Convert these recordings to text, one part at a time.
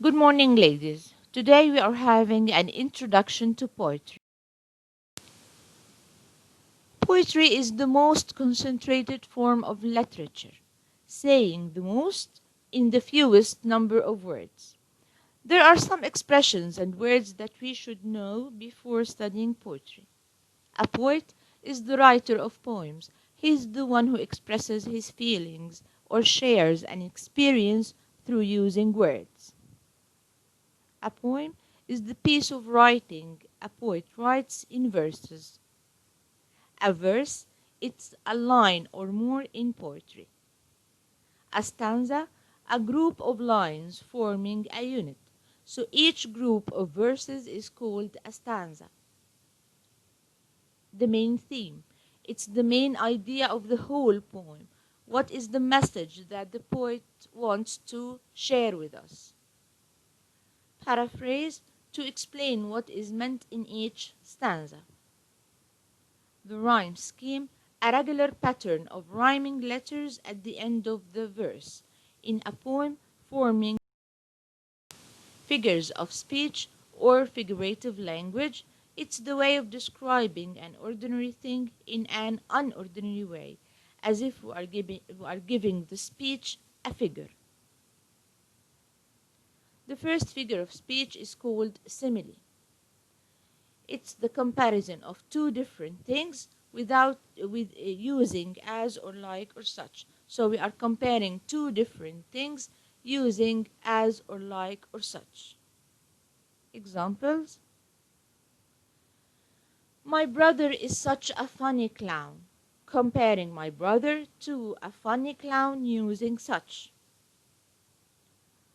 Good morning, ladies. Today we are having an introduction to poetry. Poetry is the most concentrated form of literature, saying the most in the fewest number of words. There are some expressions and words that we should know before studying poetry. A poet is the writer of poems. He is the one who expresses his feelings or shares an experience through using words. A poem is the piece of writing a poet writes in verses. A verse, it's a line or more in poetry. A stanza, a group of lines forming a unit. So each group of verses is called a stanza. The main theme, it's the main idea of the whole poem. What is the message that the poet wants to share with us? Paraphrase, to explain what is meant in each stanza. The rhyme scheme, a regular pattern of rhyming letters at the end of the verse in a poem forming figures of speech or figurative language. It's the way of describing an ordinary thing in an unordinary way, as if we are giving the speech a figure. The first figure of speech is called simile. It's the comparison of two different things with using as or like or such. So we are comparing two different things using as or like or such. Examples: my brother is such a funny clown. Comparing my brother to a funny clown using such.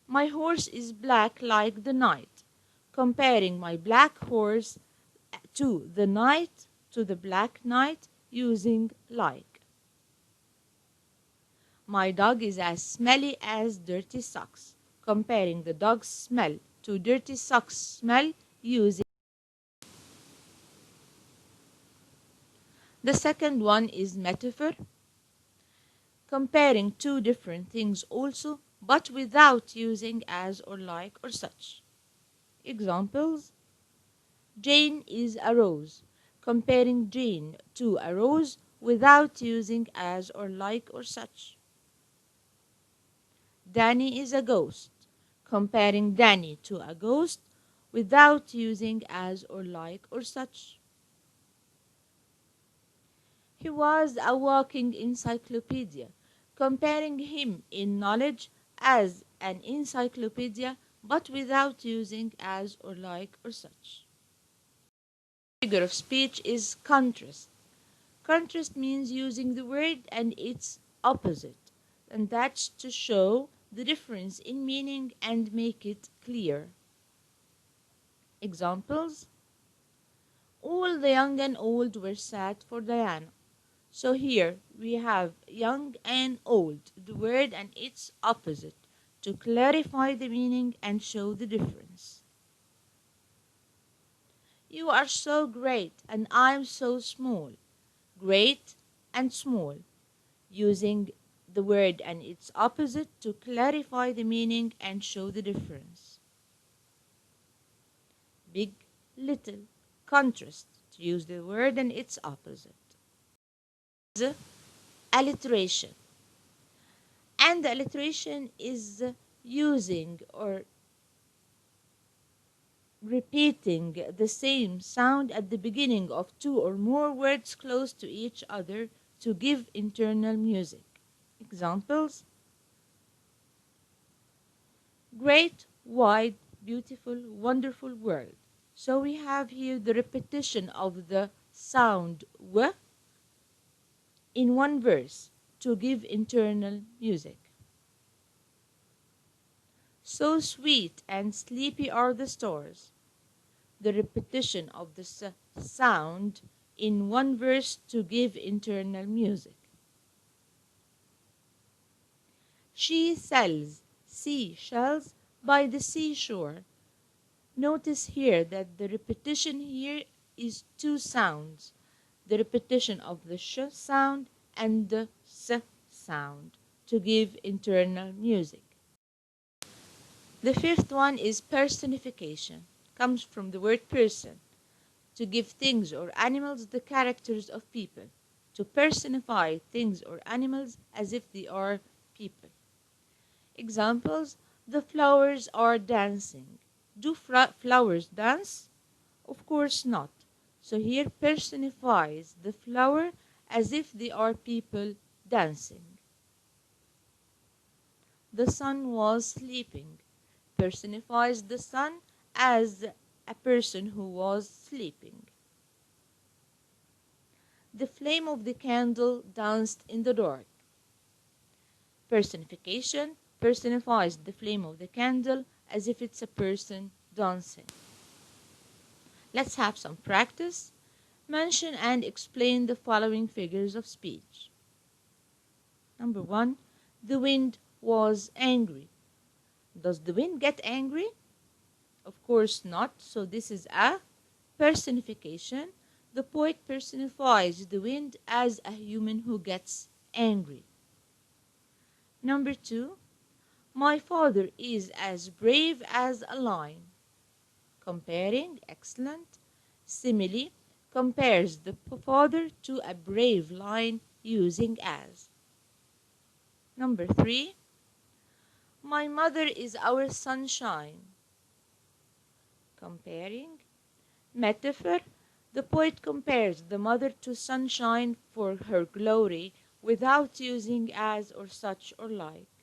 My horse is black like the night. Comparing my black horse to the night, to the black night, using like. My dog is as smelly as dirty socks. Comparing the dog's smell to dirty socks smell, using. The second one is metaphor, comparing two different things also, but without using as or like or such. Examples: Jane is a rose. Comparing Jane to a rose without using as or like or such. Danny is a ghost. Comparing Danny to a ghost without using as or like or such. He was a walking encyclopedia. Comparing him in knowledge as an encyclopedia but without using as or like or such. Figure of speech is contrast. Contrast means using the word and its opposite, and that's to show the difference in meaning and make it clear. Examples: all the young and old were sad for Diana. So here we have young and old, the word and its opposite, to clarify the meaning and show the difference. You are so great and I'm so small. Great and small, using the word and its opposite to clarify the meaning and show the difference. Big, little, contrast, to use the word and its opposite. Alliteration. And the alliteration is using or repeating the same sound at the beginning of two or more words close to each other to give internal music. Examples: great, wide, beautiful, wonderful world. So we have here the repetition of the sound w in one verse to give internal music. So sweet and sleepy are the stars. The repetition of the sound in one verse to give internal music. She sells seashells by the seashore. Notice here that the repetition here is two sounds, the repetition of the sh sound and the s sound to give internal music. The fifth one is personification. Comes from the word person, to give things or animals the characters of people, to personify things or animals as if they are people. Examples: the flowers are dancing. Do flowers dance? Of course not. So here personifies the flower as if they are people dancing. The sun was sleeping. Personifies the sun as a person who was sleeping. The flame of the candle danced in the dark. Personification personifies the flame of the candle as if it's a person dancing. Let's have some practice. Mention and explain the following figures of speech. Number 1. The wind was angry. Does the wind get angry? Of course not. So this is a personification. The poet personifies the wind as a human who gets angry. Number 2. My father is as brave as a lion. Comparing, excellent. Simile compares the father to a brave lion using as. Number 3. My mother is our sunshine. Comparing. Metaphor. The poet compares the mother to sunshine for her glory without using as or such or like.